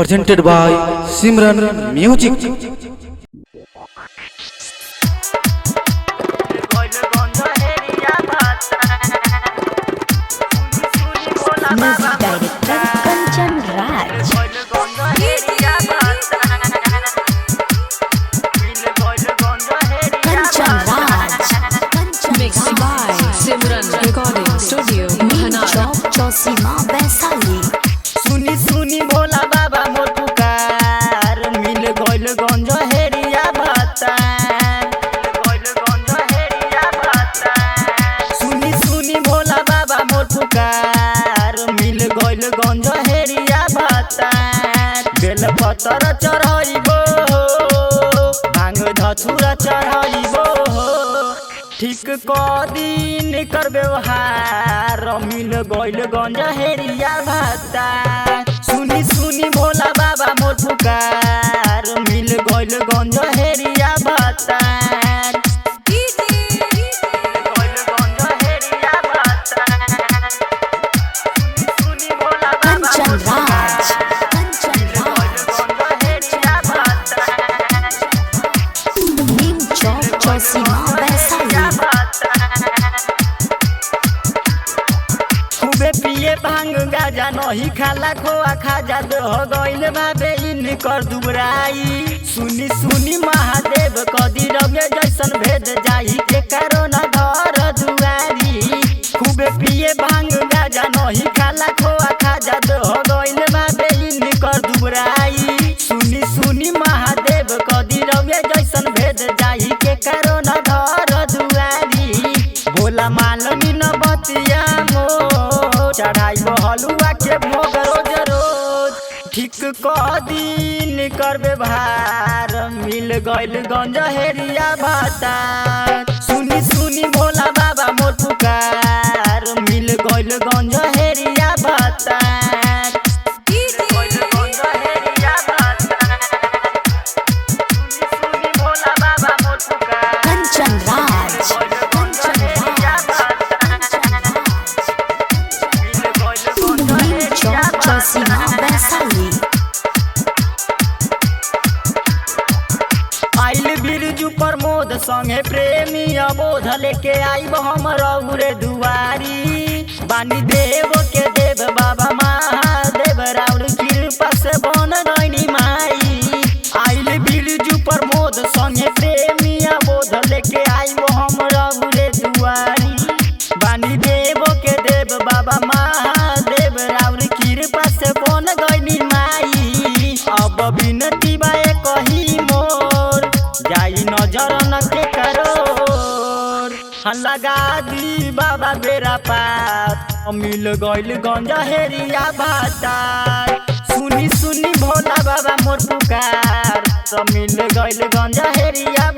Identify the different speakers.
Speaker 1: presented by Simran Music.
Speaker 2: Music director Kanchan Raj. Kanchan Raj.
Speaker 3: Mixed by Simran Recording Studio,
Speaker 2: Chowk Chosima Vaisali.
Speaker 4: सुनी सुनी भोला बाबा मोर पुकार मिल गइल गंज हेरिया भाता सुनी सुनी भोला बाबा मोर पुकार मिल गइल गंज हेरिया भाता बेल पतर चढ़ाइबो भांग धतूरा चढ़ाइबो ठीक क दिन कर व्यवहार मिल गइल गंज हेरिया भाता सुनी सुनी भोला बाबा मोर पुकार मिल गइल गंज हेरिया भाता
Speaker 2: Kanchan Raj. Chowk Chosima Vaisali.
Speaker 4: खूबे पिए भांग गाजा नहीं खाला खोआ खाजा दे हो गइल बाबे इनकर दुबराई सुनी सुनी महादेव कदी रगे जैसन भेद जाई के करो न घर दुआरी खूबे पिए भांग गाजा नहीं खाला खोआ खाजा दे हो गइल बाबे इनकर दुबराई सुनी सुनी महादेव कदी रगे जैसन भेद जाई के करो न घर दुआरी भोला मालनी न बतिया मो चढ़ाई हलुआ के भोग रोज रोज ठीक क दिन कर व्यवहार मिल गइल गंज हेरिया भाता सुनी सुनी भोला बाबा मोर पुकार मिल गइल गंज हेरिया भाता
Speaker 2: Kanchan Raj. Chowk Chosima Vaisali.
Speaker 4: आइल बिरजू प्रमोद संगे प्रेमी अबोध लेके आइब हम रघुरे दुआरी बानी देव के देव बाबा महादेव राउर कृपा से बन गइनी माई आइल बिरजू प्रमोद संगे प्रेमी अबोध लेके आइब हम रघुरे दुआरी बानी देव के देव बाबा महादेव राउर कृपा से बन गइनी माई अब बिनती बाए कही मोर जाई नजर न के करोर लगा दी बाबा बेरा पात मिल गइल गंज हेरिया भाता सुनी सुनी भोला बाबा मोर पुकार मिल गइल गंज हेरिया